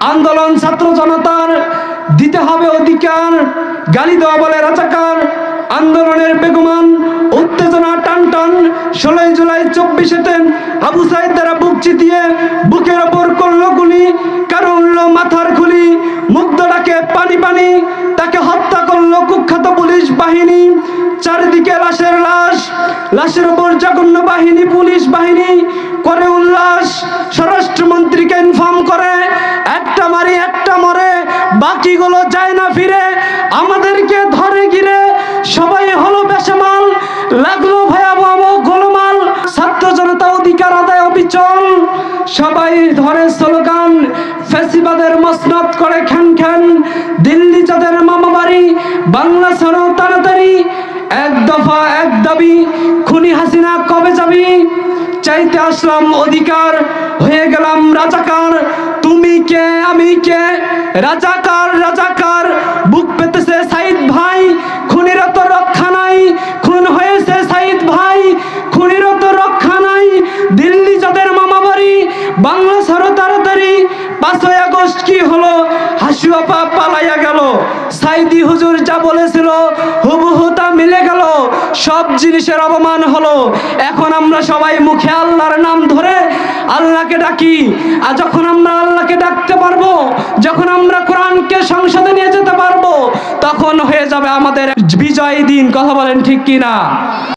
আন্দোলন ছাত্র জনতার, দিতে হবে অধিকার, গালি দেওয়া বলে রাজাকার। আন্দোলনের বেগমান উত্তেজনা টান টান, 16 জুলাই 24-এতে আবু সাইদ দ্বারা বুক চিতিয়ে বুকের ওপর করলো গুলি, কারো উঠলো মাথার খুলি, মুগ্ধ ডাকে পানি পানি, তাকে হত্যা করলো কুখ্যাত পুলিশ বাহিনী। চারিদিকে লাশের লাশ, লাশের উপর জঘন্য বাহিনী, পুলিশ বাহিনী করে উল্লাস। স্বরাষ্ট্রমন্ত্রীকে ইনফর্ম করে, একটা মারি একটা মরে, বাকিগুলো যায় না ফিরে, আমাদেরকে ধরে গিরে সবাই হলো বেসামাল, লাগলো ভয়াবহ গোলমাল। ছাত্র জনতা অধিকার আদায় অবিচল, সবাই ধরে স্লোগান, ফ্যাসিবাদের মসনদ করে খ্যান খ্যান। দিল্লি যাদের মামা বাড়ি, বাংলা ছাড়ো তাড়াতাড়ি, এক দফা এক দাবি, খুনি হাসিনা কবে যাবি? চাইতে আসলাম অধিকার, হয়ে গেলাম রাজাকার। তুমি কে আমি কে, রাজাকার রাজাকার, বুক পেতেছে সাইদ ভাই, খুনিরও তো রক্ষা নাই। খুন হয়েছে সাইদ ভাই, খুনিরও তো রক্ষা নাই। দিল্লি যাদের মামা বাড়ি, বাংলা ছাড়ো তাড়াতাড়ি। 5ই আগস্ট কি হলো, হাসিয়াপা পালাইয়া গেল। সাইদি হুজুর যা বলেছিল হুবহু তা মিলে গেল। সব জিনিসের অপমান হলো। এখন আমরা সবাই মুখে আল্লাহর নাম ধরে আল্লাহকে ডাকি। আর যখন আমরা আল্লাহকে ডাকতে পারবো, যখন আমরা কোরআনকে সংসদে নিয়ে যেতে পারবো, তখন হয়ে যাবে আমাদের বিজয় দিন। কথা বলেন ঠিক কিনা?